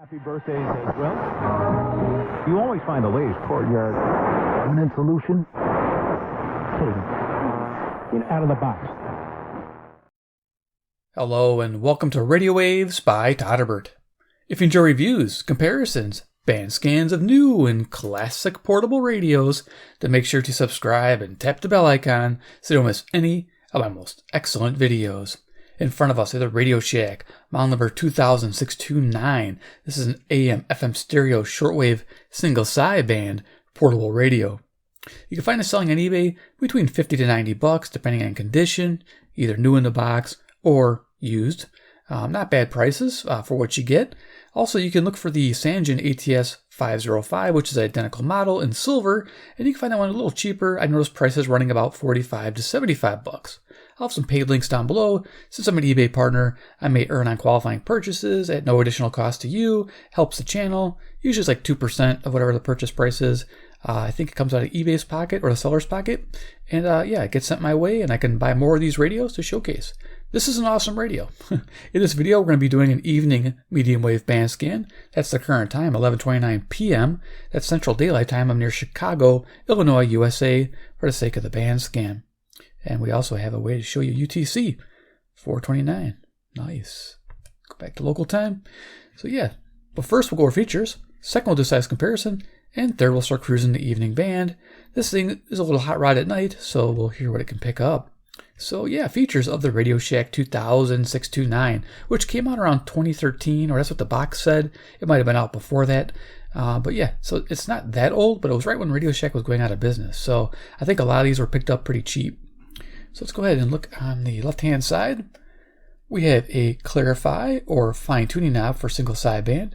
Happy birthdays as well. You always find the latest courtyard permanent solution. Out of the box. Hello and welcome to Radio Waves by Todderbert. If you enjoy reviews, comparisons, band scans of new and classic portable radios, then make sure to subscribe and tap the bell icon so you don't miss any of my most excellent videos. In front of us is the RadioShack, model number 20629. This is an AM/FM stereo shortwave single sideband portable radio. You can find it selling on eBay between $50 to $90, depending on condition, either new in the box or used. Not bad prices for what you get. Also, you can look for the Sangen ATS 505, which is an identical model in silver, and you can find that one a little cheaper. I noticed prices running about $45 to $75. I'll have some paid links down below. Since I'm an eBay partner, I may earn on qualifying purchases at no additional cost to you. Helps the channel. Usually it's like 2% of whatever the purchase price is. I think it comes out of eBay's pocket or the seller's pocket. And yeah, it gets sent my way and I can buy more of these radios to showcase. This is an awesome radio. In this video, we're going to be doing an evening medium wave band scan. That's the current time, 11:29 p.m. That's Central Daylight Time. I'm near Chicago, Illinois, USA, for the sake of the band scan. And we also have a way to show you UTC, 4:29. Nice. Go back to local time. So yeah, but first we'll go over features. Second, we'll do size comparison. And third, we'll start cruising the evening band. This thing is a little hot rod at night, so we'll hear what it can pick up. So yeah, features of the RadioShack 20629, which came out around 2013, or that's what the box said. It might have been out before that. But yeah, so it's not that old, but it was right when RadioShack was going out of business. So I think a lot of these were picked up pretty cheap. So let's go ahead and look on the left-hand side. We have a clarify or fine-tuning knob for single sideband.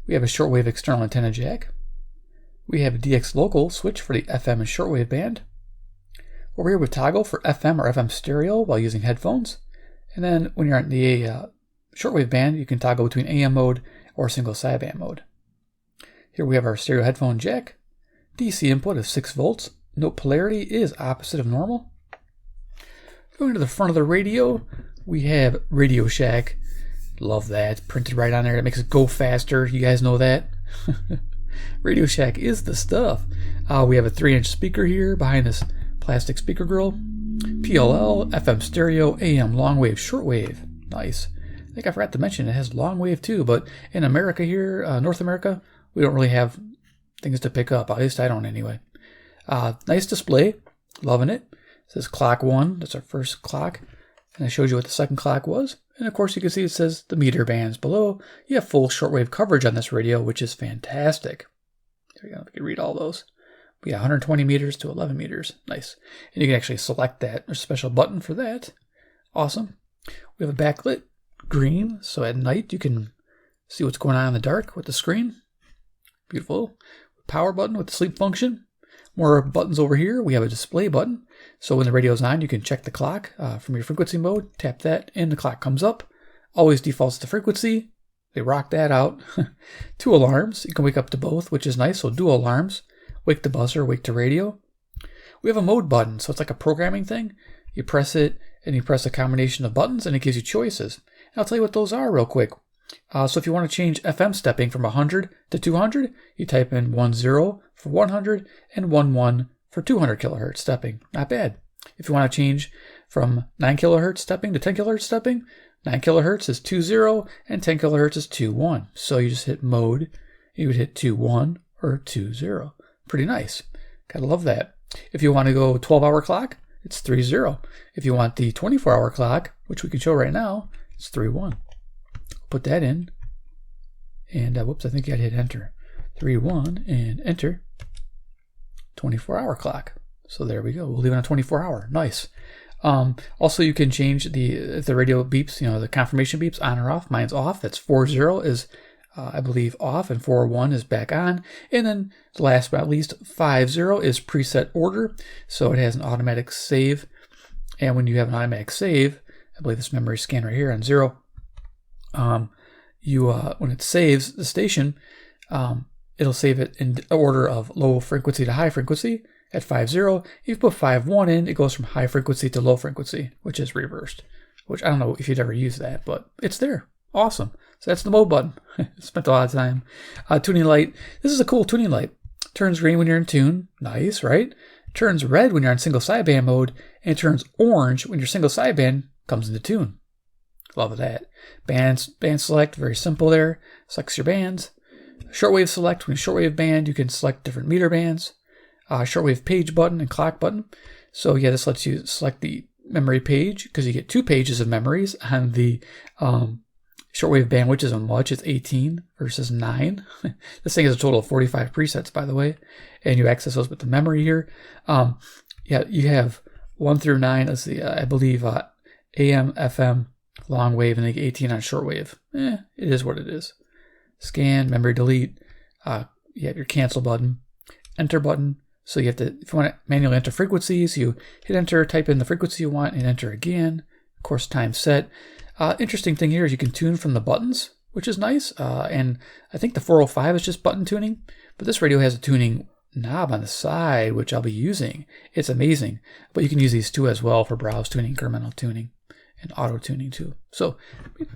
We have a shortwave external antenna jack. We have a DX local switch for the FM and shortwave band. Over here with toggle for FM or FM stereo while using headphones. And then when you're on the shortwave band, you can toggle between AM mode or single sideband mode. Here we have our stereo headphone jack. DC input of 6 volts. Note polarity is opposite of normal. Going to the front of the radio, we have RadioShack. Love that. Printed right on there. It makes it go faster. You guys know that. RadioShack is the stuff. We have a 3-inch speaker here behind this plastic speaker grill. PLL, FM stereo, AM long wave, shortwave. Nice. I think I forgot to mention it has long wave too, but in America here, North America, we don't really have things to pick up. At least I don't anyway. Nice display. Loving it. It says clock 1. That's our first clock. And I showed you what the second clock was. And of course you can see it says the meter bands below. You have full shortwave coverage on this radio, which is fantastic. There we go. We can read all those. We got 120 meters to 11 meters. Nice. And you can actually select that. There's a special button for that. Awesome. We have a backlit green. So at night you can see what's going on in the dark with the screen. Beautiful. Power button with the sleep function. More buttons over here. We have a display button. So when the radio's on, you can check the clock from your frequency mode. Tap that and the clock comes up. Always defaults to frequency. They rock that out. 2 alarms. You can wake up to both, which is nice. So dual alarms. Wake to buzzer, wake to radio. We have a mode button. So it's like a programming thing. You press it and you press a combination of buttons and it gives you choices. And I'll tell you what those are real quick. So if you want to change FM stepping from 100 to 200, you type in 10 for 100 and 11 for 200 kilohertz stepping. Not bad. If you want to change from 9 kilohertz stepping to 10 kilohertz stepping, 9 kilohertz is 20 and 10 kilohertz is 21. So you just hit mode, you would hit 21 or 20. Pretty nice. Gotta love that. If you want to go 12-hour clock, it's 30. If you want the 24-hour clock, which we can show right now, it's 31. Put that in, and whoops, I think you gotta hit enter. 31 and enter. 24-hour clock. So there we go. We'll leave it on 24-hour. Nice. Also, you can change if the radio beeps, the confirmation beeps on or off. Mine's off. That's 40 is, I believe, off, and 41 is back on. And then last but not least, 50 is preset order. So it has an automatic save. And when you have an automatic save, I believe this memory scan right here on 0, when it saves the station, it'll save it in order of low frequency to high frequency at 50. If you put 51 in, it goes from high frequency to low frequency, which is reversed. Which I don't know if you'd ever use that, but it's there. Awesome. So that's the mode button. Spent a lot of time. Tuning light. This is a cool tuning light. Turns green when you're in tune. Nice, right? Turns red when you're on single sideband mode, and it turns orange when your single sideband comes into tune. Love that. Band select, very simple there. Selects your bands. Shortwave select, when you shortwave band, you can select different meter bands. Shortwave page button and clock button. So yeah, this lets you select the memory page because you get 2 pages of memories on the shortwave band, which isn't much. It's 18 versus 9. This thing has a total of 45 presets, by the way, and you access those with the memory here. Yeah, you have 1 through 9 as the I believe AM, FM, long wave, and then 18 on shortwave. It is what it is. Scan, memory delete. You have your cancel button, enter button. So you have to, if you want to manually enter frequencies, you hit enter, type in the frequency you want, and enter again. Of course, time set. Interesting thing here is you can tune from the buttons, which is nice. And I think the 405 is just button tuning, but this radio has a tuning knob on the side, which I'll be using. It's amazing. But you can use these two as well for browse tuning, incremental tuning, and auto tuning too. So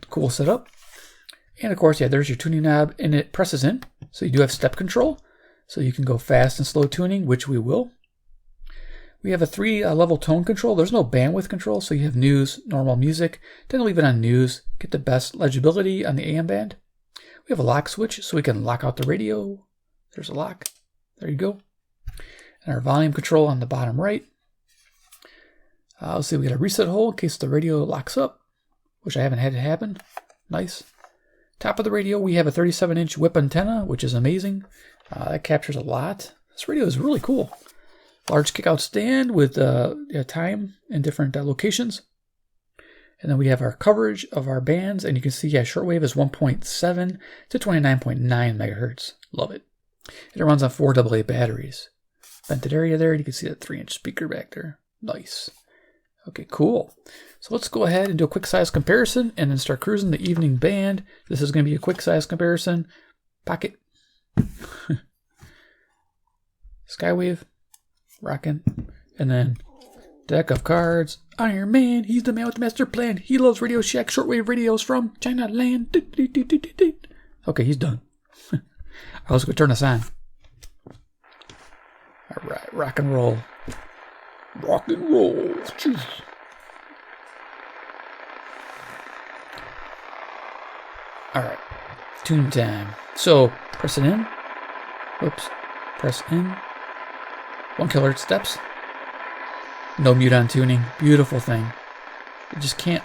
cool setup. And of course, yeah, there's your tuning knob, and it presses in. So you do have step control. So you can go fast and slow tuning, which we will. We have a 3-level tone control. There's no bandwidth control, so you have news, normal music. Then leave it on news. Get the best legibility on the AM band. We have a lock switch, so we can lock out the radio. There's a lock. There you go. And our volume control on the bottom right. Let's see, we got a reset hole in case the radio locks up, which I haven't had it happen. Nice. Top of the radio, we have a 37-inch whip antenna, which is amazing. That captures a lot. This radio is really cool. Large kickout stand with time in different locations. And then we have our coverage of our bands, and you can see, yeah, shortwave is 1.7 to 29.9 megahertz. Love it. And it runs on 4 AA batteries. Vented area there, you can see that 3-inch speaker back there. Nice. Okay, cool. So let's go ahead and do a quick size comparison and then start cruising the evening band. This is going to be a quick size comparison. Pocket. Skywave. Rockin. And then deck of cards. Iron Man. He's the man with the master plan. He loves RadioShack shortwave radios from China land. Okay, he's done. I was going to turn this on. All right, rock and roll. Rock and roll. Jeez. All right, tune time. So press it in. Oops. Press in. 1 kilohertz steps. No mute on tuning. Beautiful thing. You just can't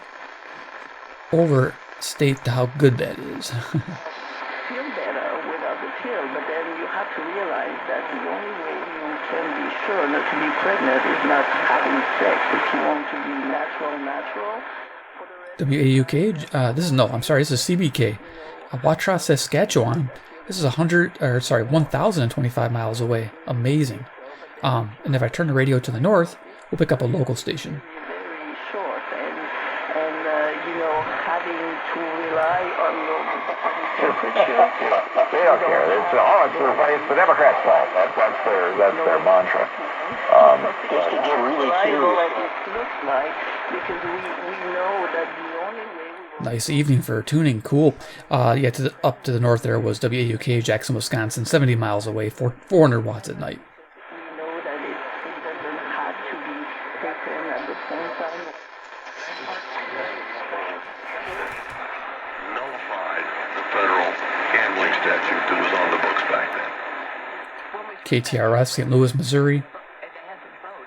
overstate how good that is. Feel better without the pill, but then you have to realize that the only way you can be sure not to be pregnant is not having sex. If you want to be natural. WAUK. This is CBK. Watrous, Saskatchewan. This is 1,025 miles away. Amazing. And if I turn the radio to the north, we'll pick up a local station. Very short, and having to rely on your temperature. They don't care. It's the Democrats' fault. That's their mantra. Just to get really serious. What it looks like, because we know that the only way. Nice evening for tuning. Cool. Up to the north there was WAUK, Jackson, Wisconsin, 70 miles away, 400 watts at night. We know that it doesn't have to be taken at the same time. Nullified the federal gambling statute that was on the books back then. KTRS, St. Louis, Missouri,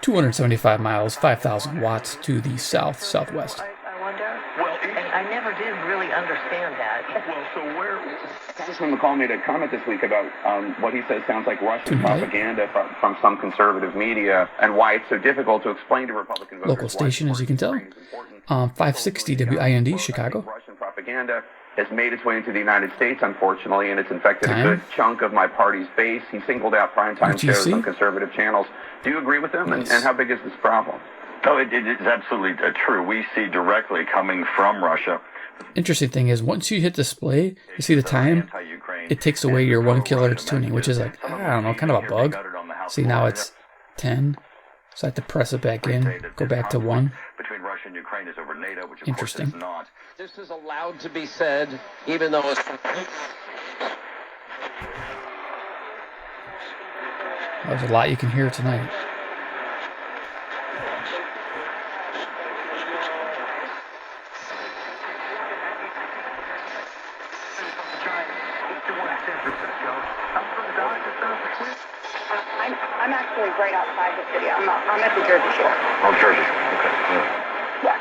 275 miles, 5,000 watts to the southwest. I wonder. Well, I never did really understand that. Well, so where... Congressman McCall made a comment this week about what he says sounds like Russian propaganda from some conservative media, and why it's so difficult to explain to Republican voters. Local station, as you can tell. 560 WIND, Chicago. Russian propaganda has made its way into the United States, unfortunately, and it's infected a good chunk of my party's base. He singled out primetime shows on conservative channels. Do you agree with him? Nice. And how big is this problem? No, it is absolutely true. We see directly coming from Russia. Interesting thing is, once you hit display, you see the time, it takes away your 1 kilohertz tuning, which is like, I don't know, kind of a bug. See, now it's 10, so I have to press it back in, go back to 1. Interesting. allowed to be said, even though it's... There's a lot you can hear tonight. I'm actually right outside the city. I'm at the Jersey Shore. Oh, Jersey Shore. Okay. Yeah.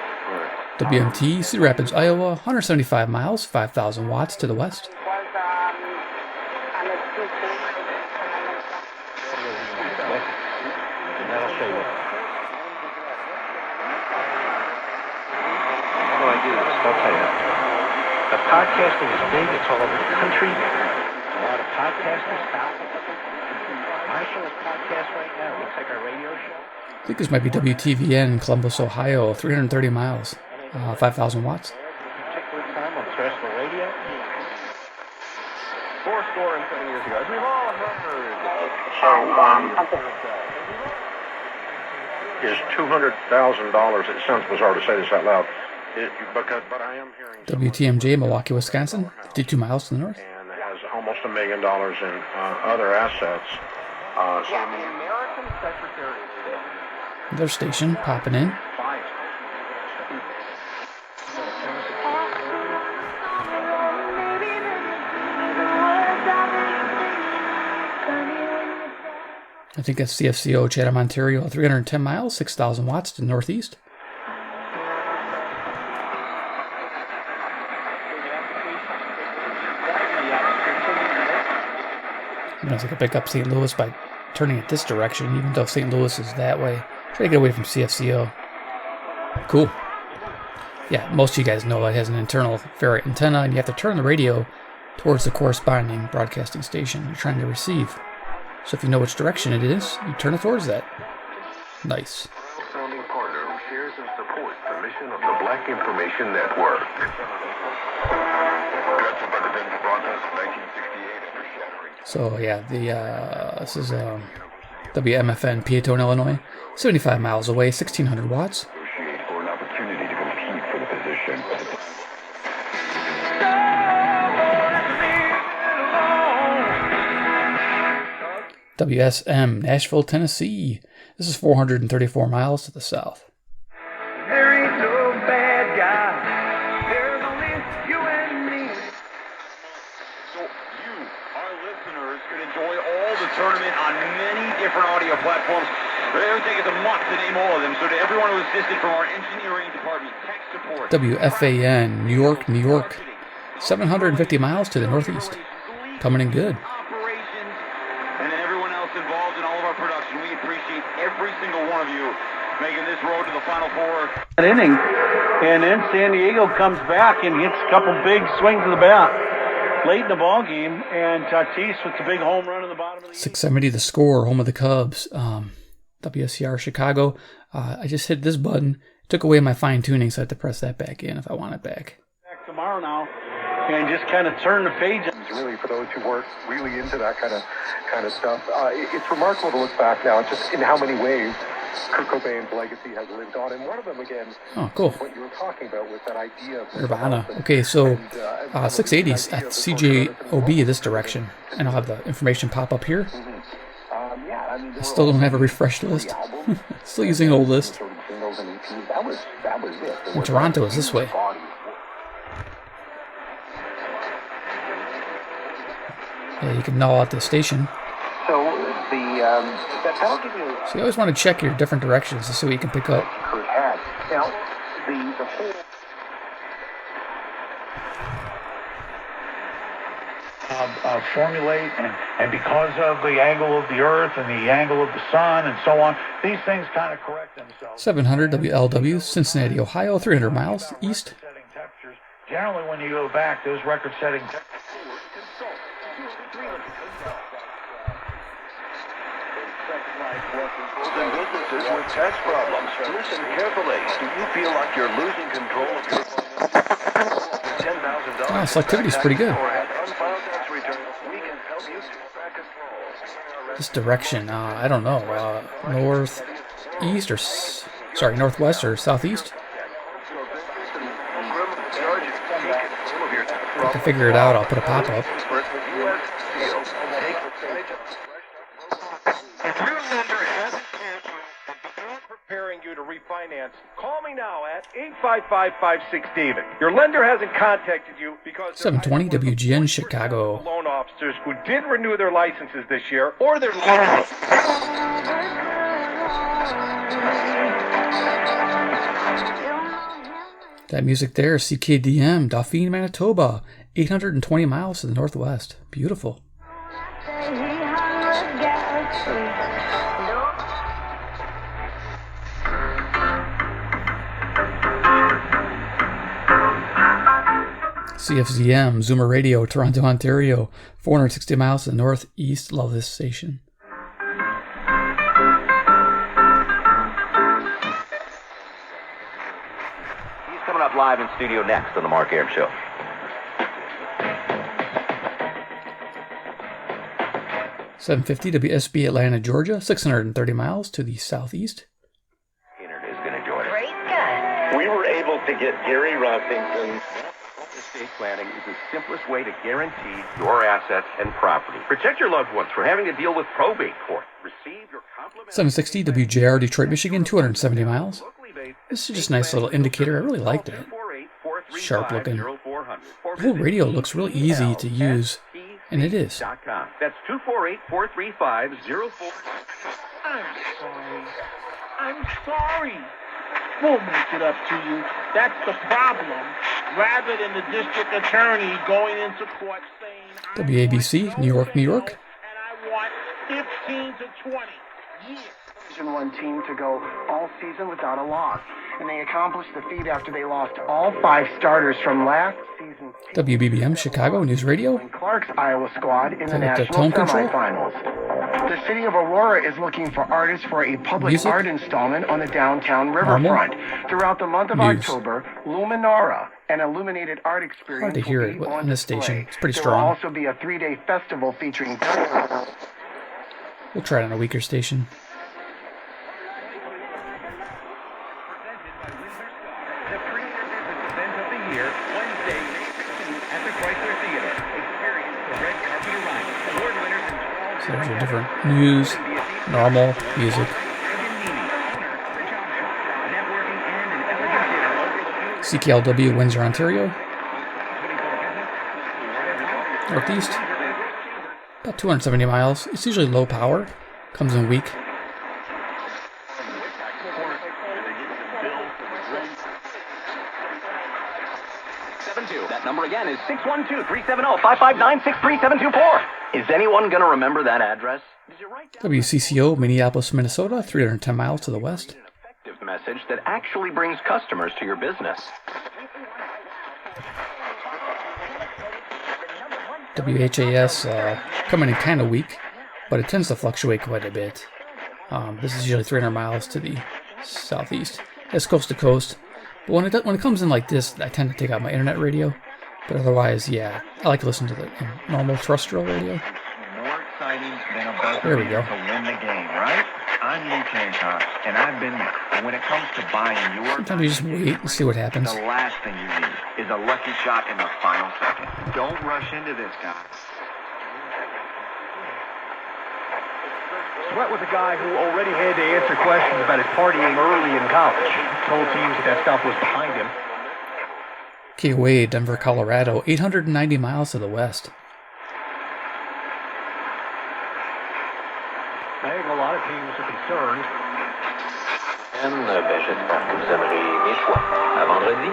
WMT, Cedar Rapids, Iowa, 175 miles, 5,000 watts to the west. I'm a How do I do this? I'll tell you. The podcasting is big. It's all over the country. A lot of podcasters. My show is podcast right now. It looks like our radio show. I think this might be WTVN, Columbus, Ohio, 330 miles, 5,000 watts. Particular time on terrestrial radio. 407 years ago, as we've all heard. Is $200,000? It sounds bizarre to say this out loud. But I am hearing WTMJ, Milwaukee, Wisconsin, 52 miles to the north. And has almost $1 million in other assets. So the American Secretary of State. Their station popping in. I think that's CFCO, Chatham, Ontario, 310 miles, 6,000 watts to the northeast. I'm going to pick up St. Louis by turning it this direction, even though St. Louis is that way. Try to get away from CFCO. Cool. Yeah, most of you guys know it has an internal ferrite antenna, and you have to turn the radio towards the corresponding broadcasting station you're trying to receive. So if you know which direction it is, you turn it towards that. Nice. Founding partner who shares and supports the mission of the Black Information Network. Directed by the Denver Broncos in 1968 after shattering. So yeah, this is WMFN, Peatone, Illinois, 75 miles away, 1,600 watts. Negotiate for an opportunity to compete for the position. WSM, Nashville, Tennessee. This is 434 miles to the south. There ain't no bad guy. There's only you and me. So you, our listeners, can enjoy all the tournament on many different audio platforms. Everything is a must to name all of them. So to everyone who assisted from our engineering department, tech support. WFAN, New York, New York. 750 miles to the northeast. Coming in good. Involved in all of our production. We appreciate every single one of you making this road to the Final Four. An inning, and then San Diego comes back and hits a couple big swings of the bat late in the ball game, and Tatis with the big home run in the bottom of the 670 the score, home of the Cubs. WSCR Chicago. I just hit this button, took away my fine tuning, so I had to press that back in if I want it back. Back tomorrow now, and just kind of turn the page. Really, for those who weren't really into that kind of stuff, it's remarkable to look back now, just in how many ways Kurt Cobain's legacy has lived on, and one of them again. Oh, cool. What you were talking about was that idea of Nirvana. Okay, so 680s at CJOB this direction, and I'll have the information pop up here. I still don't have a refreshed list. Still using an old list. And Toronto is this way. Yeah, you can null out the station. So that'll give you. So you always want to check your different directions to see what you can pick up. Kurt had. Now, the whole. Formulate, and because of the angle of the Earth and the angle of the Sun and so on, these things kind of correct themselves. 700 WLW, Cincinnati, Ohio, 300 miles east. Generally, when you go back, those record-setting businesses with tax problems. Listen carefully. Do you feel like you're losing control of your $10,000? Selectivity is pretty good. This direction, I don't know, northeast or northwest or southeast. I can figure it out, I'll put a pop-up. You to refinance, call me now at 855-56-DAVID. Your lender hasn't contacted you because 720 WGN Chicago. Loan officers who did renew their licenses this year or their That music there, CKDM, Dauphine, Manitoba, 820 miles to the northwest. Beautiful. CFZM, Zoomer Radio, Toronto, Ontario, 460 miles to the northeast. Love this station. He's coming up live in studio next on the Mark Arum Show. .750 WSB, Atlanta, Georgia, 630 miles to the southeast. Is going to join us. Great guy. We were able to get Gary Rossington. Estate planning is the simplest way to guarantee your assets and property. Protect your loved ones from having to deal with probate court. Receive your compliments. 760 WJR, Detroit, Michigan, 270 miles. This is just a nice little indicator. I really liked it. Sharp looking. The whole radio looks really easy to use, and it is. That's 248-435-04. I'm sorry. We'll make it up to you. That's the problem. Rather than the district attorney going into court saying, WABC, New York, New York. And I want 15 to 20 years. Division 1 team to go all season without a loss. And they accomplished the feat after they lost all 5 starters from last season's WBBM, Chicago, News Radio. And Clark's Iowa squad in the national semifinals. The city of Aurora is looking for artists for a public art installment on the downtown riverfront. Throughout the month of October, Luminara, an illuminated art experience, hard to hear it on this station. It's pretty strong. There will also be a 3-day festival featuring... We'll try it on a weaker station. So there's your different news, normal, music. CKLW, Windsor, Ontario. Northeast. About 270 miles. It's usually low power. Comes in weak. That number again is 612-370-559-63724. Is anyone going to remember that address? WCCO, Minneapolis, Minnesota, 310 miles to the west. Effective message that actually brings customers to your business. WHAS coming in kind of weak, but it tends to fluctuate quite a bit. This is usually 300 miles to the southeast. It's coast to coast. But when it comes in like this, I tend to take out my internet radio. But otherwise, yeah, I like to listen to the normal terrestrial radio. More exciting than a buzzer there we go. To win the game, right? I'm Luke Hancock, and I've been there. And when it comes to buying your... Sometimes you just wait and see what happens. The last thing you need is a lucky shot in the final second. Don't rush into this, guys. Sweat was a guy who already had to answer questions about his partying early in college. Told teams that stuff was behind him. KOA, Denver, Colorado, 890 miles to the west. I think a lot of teams are concerned. J'espère que vous aimerez mes choix. À vendredi.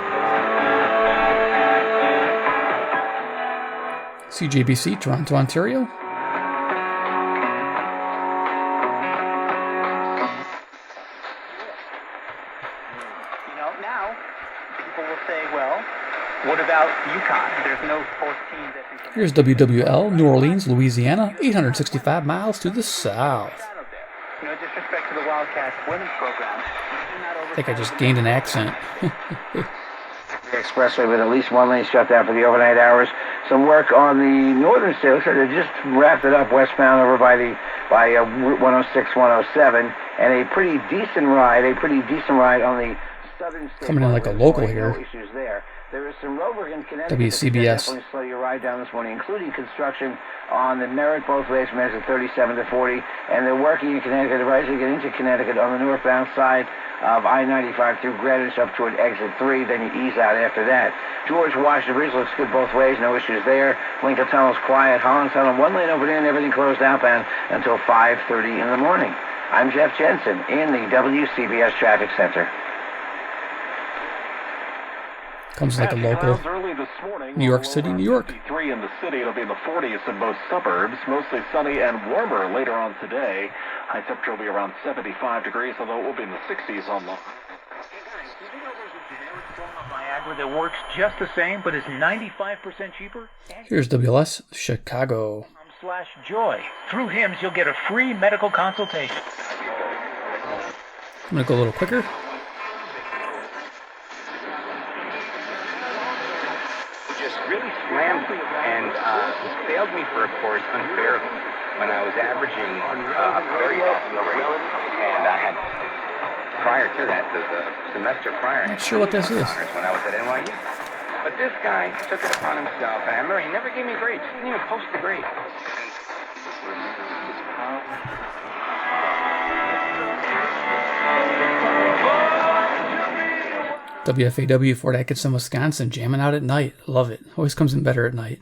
CJBC, Toronto, Ontario. What about UConn? There's no fourth team that... Here's WWL, New Orleans, Louisiana, 865 miles to the south. No disrespect to the Wildcats women's program. I think I just gained an accent. The expressway with at least one lane shut down for the overnight hours. Some work on the northern state. Looks like they just wrapped it up westbound over by Route 106, 107, and a pretty decent ride on the southern state. Coming in like a local here. No issues there. There is some road work in Connecticut. WCBS. Definitely slow your ride down this morning, including construction on the Merritt both ways from exit 37 to 40, and they're working in Connecticut right as you get into Connecticut on the northbound side of I-95 through Greenwich up toward exit 3, then you ease out after that. George Washington Bridge looks good both ways, no issues there. Lincoln Tunnel's quiet. Holland Tunnel, one lane over there and everything closed outbound until 5:30 in the morning. I'm Jeff Jensen in the WCBS Traffic Center. Comes like a local. New York City, New York. 53 in the city. It'll be in the 40s in most suburbs. Mostly sunny and warmer later on today. High temperature will be around 75 degrees, although it will be in the 60s on the... Niagara that works just the same, but is 95% cheaper. Here's WLS Chicago. /joy. Through HIMS, you'll get a free medical consultation. I'm going to go a little quicker. Just really slammed me and failed me for a course unfairly when I was averaging very often the rate. And I had, prior to that, the semester prior, Not sure what this is. when I was at NYU. But this guy took it upon himself, and I remember he never gave me grades. He didn't even post the grade. WFAW, Fort Atkinson, Wisconsin, jamming out at night. Love it. Always comes in better at night.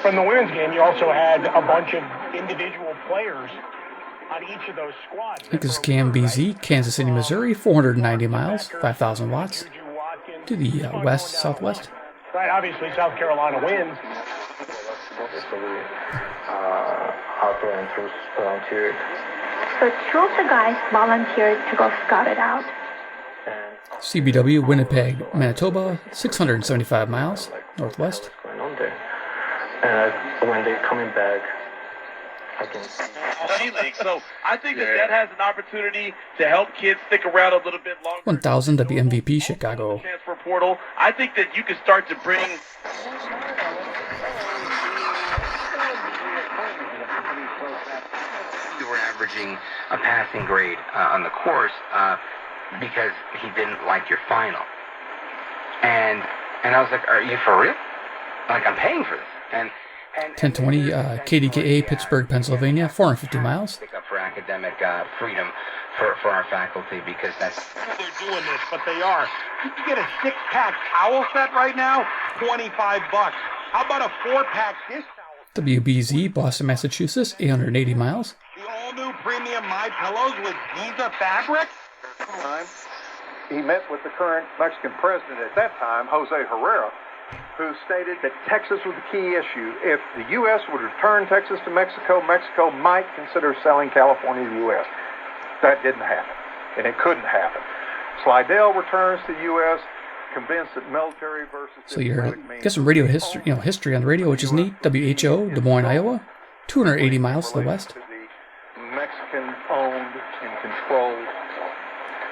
From the women's game, you also had a bunch of individual players on each of those squads. I think this is KMBZ, Kansas City, Missouri, 490 miles, 5,000 watts. To the west, southwest. Right, obviously South Carolina wins. So two of the guys volunteered to go scout it out. CBW, Winnipeg, Manitoba, 675 miles, northwest. And when they're coming back, I can... So I think that has an opportunity to help kids stick around a little bit longer. 1000 WMVP, Chicago. Transfer portal. I think that you can start to bring... We were averaging a passing grade on the course because he didn't like your final. And I was like, are you for real? Like, I'm paying for this. And 1020 KDKA, Pittsburgh, Pennsylvania, 450 miles. For academic freedom for our faculty, because that's... They're doing this, but they are. You can get a 6-pack towel set right now, $25. How about a 4-pack dish towel? WBZ, Boston, Massachusetts, 880 miles. The all-new premium My Pillows with Giza fabric? He met with the current Mexican president at that time, Jose Herrera, who stated that Texas was the key issue. If the U.S. would return Texas to Mexico, Mexico might consider selling California to the U.S. That didn't happen, and it couldn't happen. Slidell returns to the U.S., convinced that military versus... So you're get some radio history, history on the radio, which is neat. WHO, Des Moines, Iowa, 280 miles to the west. Mexican-owned and controlled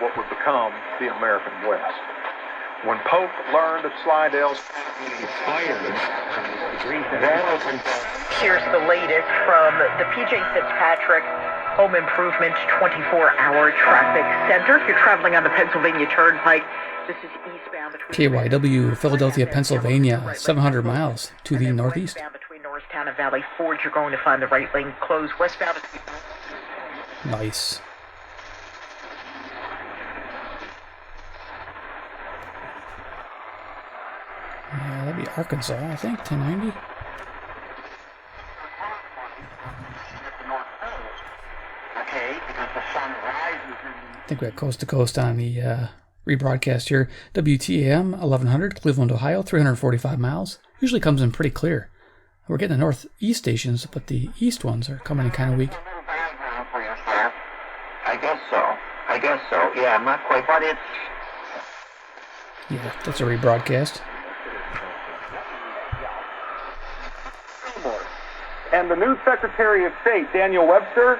what would become the American West. When Polk learned of Slidell's... Here's the latest from the PJ Fitzpatrick Home Improvement 24-hour traffic center. If you're traveling on the Pennsylvania Turnpike, this is eastbound between... KYW, Philadelphia, Pennsylvania, 700 miles to the northeast. Between Norristown and Valley Forge, you're going to find the right lane closed. Westbound... Nice. Yeah, that'd be Arkansas, I think, 1090. I think we got coast to coast on the rebroadcast here. WTAM 1100, Cleveland, Ohio, 345 miles. Usually comes in pretty clear. We're getting the northeast stations, but the east ones are coming in kind of weak. I guess so. Yeah, not quite, but it's... Yeah, that's a rebroadcast. And the new Secretary of State, Daniel Webster,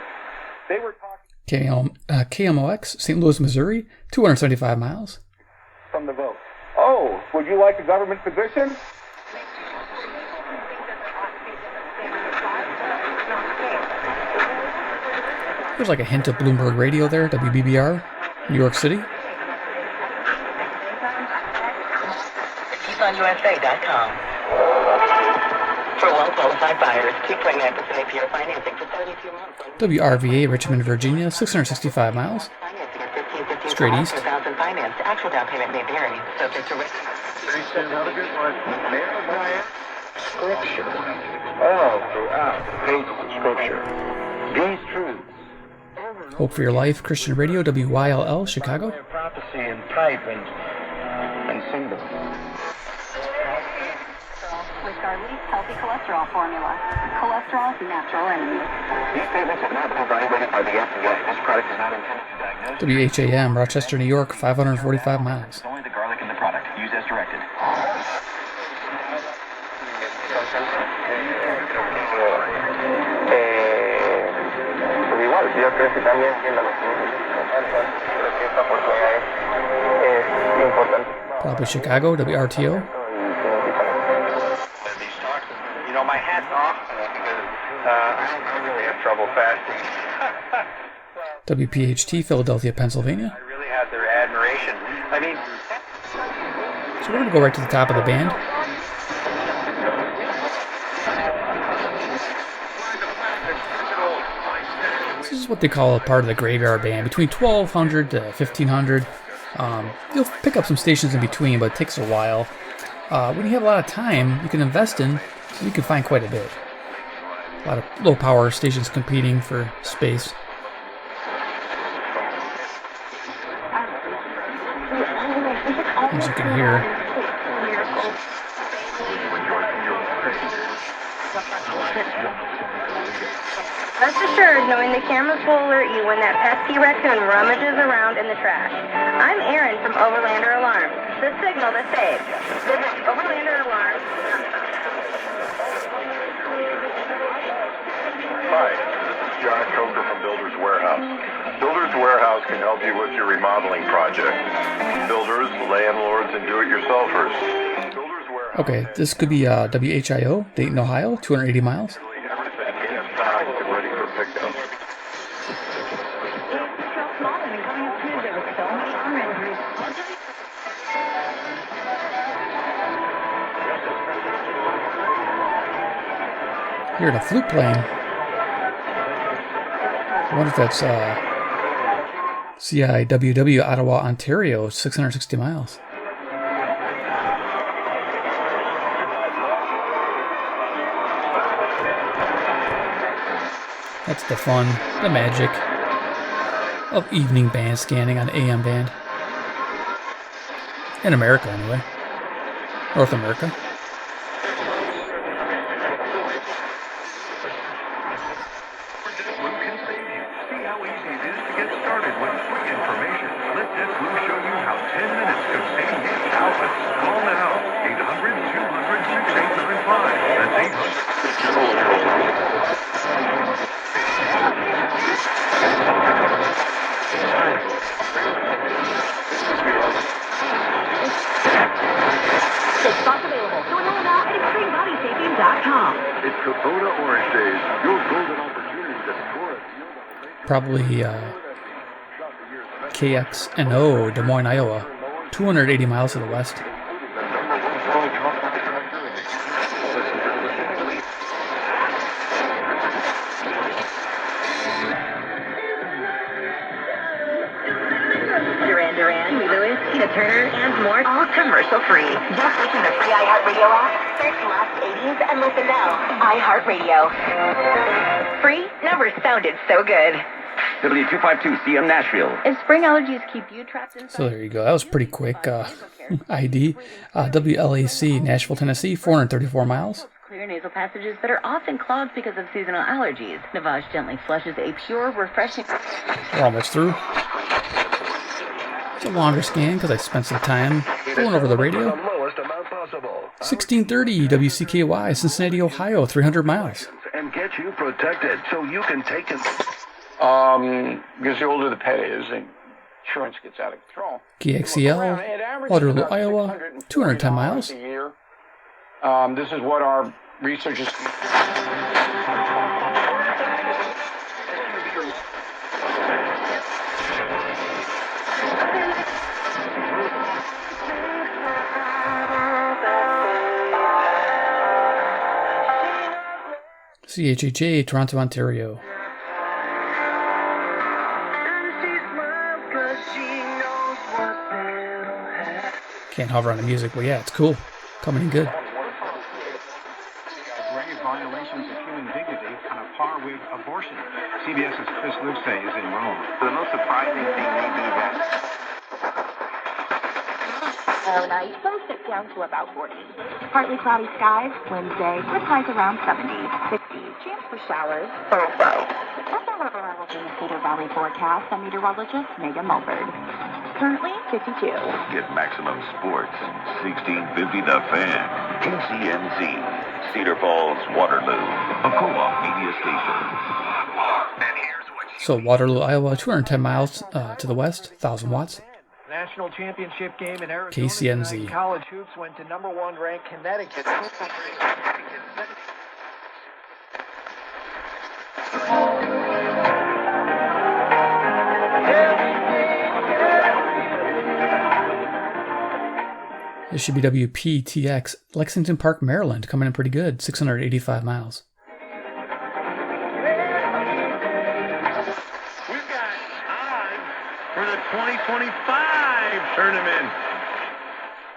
they were talking... KMOX, St. Louis, Missouri, 275 miles. From the vote. Oh, would you like a government position? There's like a hint of Bloomberg Radio there, WBBR, New York City. KeepOnUSA.com. For well-qualified buyers, 2.9% APR financing for 32 months. WRVA, Richmond, Virginia, 665 miles. Straight east. Financed. Actual down payment may vary, subject to risk. Thanks, Tim. Have a good one. Scripture. All throughout the pages of Scripture. These truths. Hope for Your Life, Christian Radio, WYLL, Chicago. Prophecy and type and symbol. With our least healthy cholesterol formula. Cholesterol is a natural enemy. These statements have not been evaluated by the FDA. This product is not intended to diagnose. WHAM, Rochester, New York, 545 miles. Only the garlic in the product. Use as directed. Igual, yo creo que también entiendo lo que creo que esta oportunidad es importante. Probably Chicago, WRTO. You know, my hat's off because I really have trouble fasting. WPHT, Philadelphia, Pennsylvania. I really have their admiration. I mean... So we're going to go right to the top of the band. This is what they call a part of the graveyard band, between 1,200 to 1,500. You'll pick up some stations in between, but it takes a while. When you have a lot of time, you can invest in, you can find quite a bit. A lot of low power stations competing for space. As you can hear. Rest assured, knowing the cameras will alert you when that pesky raccoon rummages around in the trash. I'm Aaron from Overlander Alarms, the signal that saves. Visit Overlander Alarms. Hi, this is John Coker from Builders Warehouse. Builders Warehouse can help you with your remodeling project. Builders, landlords, and do-it-yourselfers. Okay, this could be WHIO, Dayton, Ohio, 280 miles. Hearing a flute playing. I wonder if that's CIWW, Ottawa, Ontario, 660 miles. That's the fun, the magic of evening band scanning on AM band. In America, anyway. North America. Probably KXNO, Des Moines, Iowa, 280 miles to the west. Duran, Lewis, Tina Turner, and more, all commercial-free. Just listen to free iHeartRadio app, search last 80s, and listen now. iHeartRadio. Free never sounded so good. W252CM Nashville. If spring allergies keep you trapped inside... So there you go. That was pretty quick. ID. WLAC, Nashville, Tennessee, 434 miles. Clear nasal passages that are often clogged because of seasonal allergies. Navage gently flushes a pure, refreshing... We're almost through. It's a longer scan because I spent some time going over the radio. 1630 WCKY, Cincinnati, Ohio, 300 miles. And get you protected so you can take it. Because the older the pet is, the insurance gets out of control. KXEL, Waterloo, Iowa, 210 miles. A year. This is what our researchers... CHHA, Toronto, Ontario. Can't hover on the music, but yeah, it's cool. Coming in good. Grave violations of human dignity on a par with abortion. CBS's Chris Luce is in Rome. The most surprising thing may be that. Night, both dip down to about 40. Partly cloudy skies, Wednesday, with highs around 70, 60. Chance for showers, Thursday. That's our weather level in the Cedar Valley forecast by meteorologist Megan Mulford. Currently 52. Get maximum sports. 1650 The Fan. KCNZ. Cedar Falls, Waterloo. A co-op media station. So Waterloo, Iowa, 210 miles to the west, 1,000 watts. National championship game in Arizona. KCNZ. College hoops went to number 1 ranked Connecticut. This should be WPTX, Lexington Park, Maryland, coming in pretty good, 685 miles. We've got on for the 2025 tournament.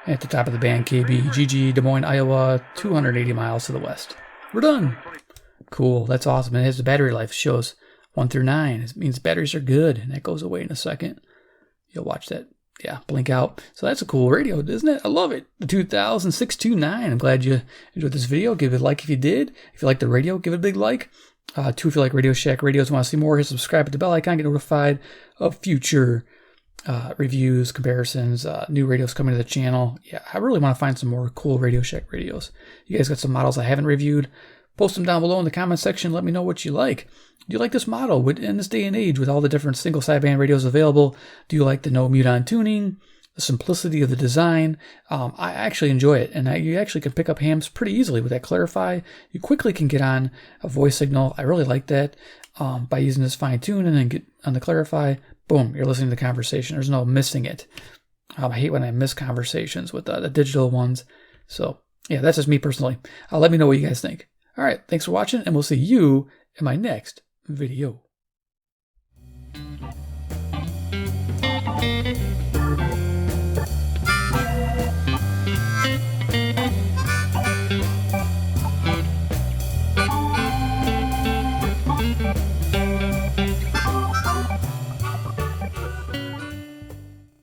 At the top of the band, KB, GG, Des Moines, Iowa, 280 miles to the west. We're done. Cool, that's awesome. And it has the battery life, shows 1 through 9. It means batteries are good, and that goes away in a second. You'll watch that. Yeah, blink out. So that's a cool radio, isn't it? I love it. The 2006-29. I'm glad you enjoyed this video. Give it a like if you did. If you like the radio, give it a big like. 2, if you like RadioShack radios and want to see more, hit subscribe, hit the bell icon, get notified of future reviews, comparisons, new radios coming to the channel. Yeah, I really want to find some more cool RadioShack radios. You guys got some models I haven't reviewed. Post them down below in the comment section. Let me know what you like. Do you like this model in this day and age with all the different single sideband radios available? Do you like the no mute-on tuning, the simplicity of the design? I actually enjoy it, and you actually can pick up hams pretty easily with that Clarify. You quickly can get on a voice signal. I really like that by using this fine tune and then get on the Clarify. Boom, you're listening to the conversation. There's no missing it. I hate when I miss conversations with the digital ones. So yeah, that's just me personally. Let me know what you guys think. All right, thanks for watching, and we'll see you in my next video.